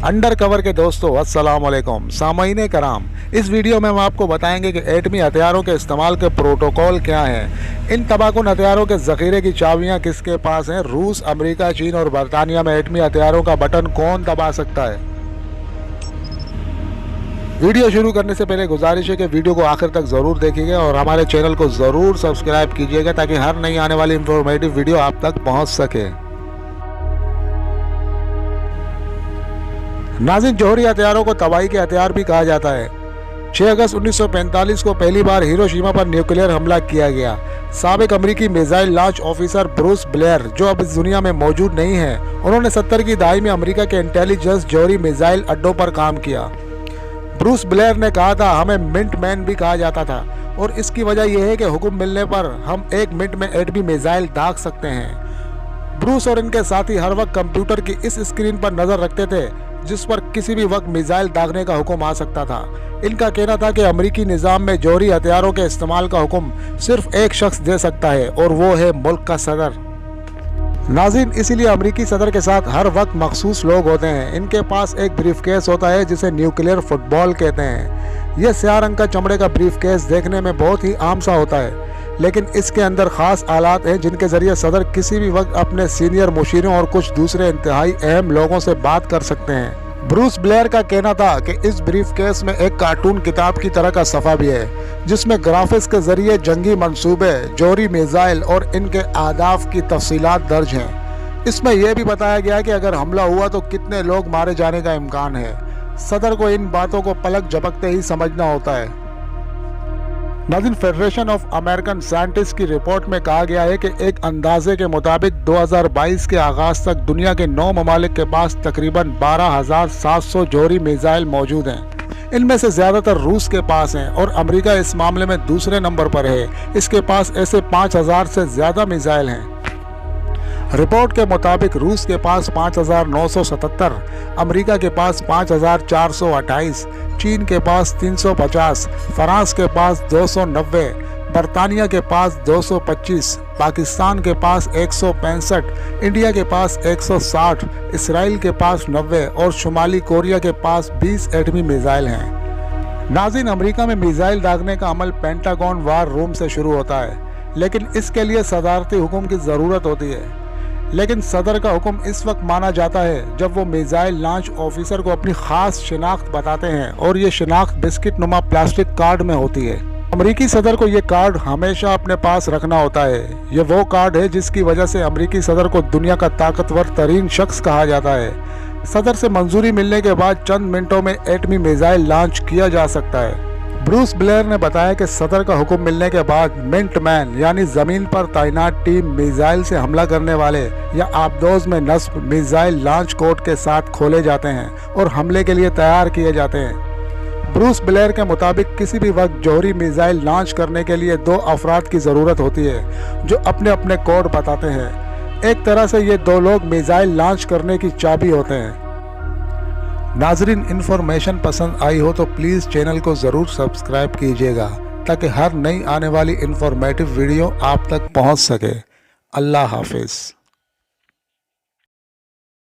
Under cover के दोस्तों अस्सलाम वालेकुम सामाईन कराम। इस वीडियो में हम आपको बताएंगे कि एटमी हथियारों के इस्तेमाल के प्रोटोकॉल क्या हैं। इन तबाहकुन हथियारों के ज़ख़ीरे की चाबियां किसके पास हैं। रूस, अमेरिका, चीन और बरतानिया में एटमी हथियारों का बटन कौन दबा सकता है। वीडियो शुरू करने से पहले गुजारिश है कि वीडियो को आखिर तक ज़रूर देखिएगा और हमारे चैनल को ज़रूर सब्सक्राइब कीजिएगा ताकि हर नई आने वाली इंफॉर्मेटिव वीडियो आप तक पहुंच सके। नाज़रीन, जौहरी हथियारों को तबाही के हथियार भी कहा जाता है। 6 अगस्त 1945 को पहली बार हिरोशिमा पर न्यूक्लियर हमला किया गया। साबिक अमरीकी missile launch officer Bruce Blair, जो अब इस दुनिया में मौजूद नहीं है, उन्होंने 70 की दहाई में अमेरिका के इंटेलिजेंस जौहरी मिसाइल अड्डों पर काम किया। ब्रूस ब्लेयर ने कहा था, हमें मिनट मैन भी कहा जाता था और इसकी वजह यह है कि हुक्म मिलने पर हम 1 मिनट में एटमी मिसाइल दाग सकते हैं। ब्रूस और इनके साथी हर वक्त कंप्यूटर की इस स्क्रीन पर नजर रखते थे जिस पर किसी भी वक्त मिसाइल दागने का हुक्म आ सकता था। इनका कहना था कि अमेरिकी निज़ाम में जौहरी हथियारों के इस्तेमाल का हुक्म सिर्फ एक शख्स दे सकता है और वो है मुल्क का सदर। नाज़रीन, इसीलिए अमेरिकी सदर के साथ हर वक्त मखसूस लोग होते हैं। इनके पास एक ब्रीफकेस होता है जिसे न्यूक्लियर फुटबॉल कहते हैं। यह स्याह रंग का चमड़े का ब्रीफकेस देखने में बहुत ही आम सा होता है, लेकिन इसके अंदर खास आलात हैं जिनके जरिए सदर किसी भी वक्त अपने सीनियर मुशीरों और कुछ दूसरे इंतहाई अहम लोगों से बात कर सकते हैं। ब्रूस ब्लेयर का कहना था कि इस ब्रीफकेस में एक कार्टून किताब की तरह का सफ़ा भी है जिसमें ग्राफिक्स के जरिए जंगी मंसूबे, जौहरी मिसाइल और इनके आदाफ की तफसीलात दर्ज हैं। इसमें यह भी बताया गया कि अगर हमला हुआ तो कितने लोग मारे जाने का इम्कान है। सदर को इन बातों को पलक झपकते ही समझना होता है। नाज़रीन, फेडरेशन ऑफ अमेरिकन साइंटिस्ट की रिपोर्ट में कहा गया है कि एक अंदाजे के मुताबिक 2022 के आगाज तक दुनिया के 9 ममालिक के पास तकरीबन 12,700 जौहरी मिसाइल मौजूद हैं। इनमें से ज़्यादातर रूस के पास हैं और अमेरिका इस मामले में दूसरे नंबर पर है। इसके पास ऐसे 5,000 से ज़्यादा मिसाइल हैं। रिपोर्ट के मुताबिक रूस के पास 5,977, अमेरिका के पास 5,428, चीन के पास 350, फ्रांस के पास 290, बरतानिया के पास 225, पाकिस्तान के पास 165, इंडिया के पास 160, इसराइल के पास 90 और शुमाली कोरिया के पास 20 एटमी मिसाइल हैं। नाज़रीन, अमेरिका में मिसाइल दागने का अमल पेंटागन वार रूम से शुरू होता है, लेकिन इसके लिए सदारती हुक्म की ज़रूरत होती है। लेकिन सदर का हुक्म इस वक्त माना जाता है जब वो मिसाइल लॉन्च ऑफिसर को अपनी खास शिनाख्त बताते हैं और ये शिनाख्त बिस्किट नुमा प्लास्टिक कार्ड में होती है। अमेरिकी सदर को ये कार्ड हमेशा अपने पास रखना होता है। ये वो कार्ड है जिसकी वजह से अमेरिकी सदर को दुनिया का ताकतवर तरीन शख्स कहा जाता है। सदर से मंजूरी मिलने के बाद चंद मिनटों में एटमी मिसाइल लॉन्च किया जा सकता है। ब्रूस ब्लेयर ने बताया कि सदर का हुक्म मिलने के बाद मिनट मैन यानी जमीन पर तैनात टीम मिसाइल से हमला करने वाले या आबदोज में नस्ब मिसाइल लॉन्च कोड के साथ खोले जाते हैं और हमले के लिए तैयार किए जाते हैं। ब्रूस ब्लेयर के मुताबिक किसी भी वक्त जौहरी मिसाइल लॉन्च करने के लिए 2 अफराद की ज़रूरत होती है जो अपने अपने कोड बताते हैं। एक तरह से ये 2 लोग मिसाइल लॉन्च करने की चाबी होते हैं। नाज़रीन, इन्फॉर्मेशन पसंद आई हो तो प्लीज़ चैनल को ज़रूर सब्सक्राइब कीजिएगा ताकि हर नई आने वाली इन्फॉर्मेटिव वीडियो आप तक पहुंच सके। अल्लाह हाफिज़।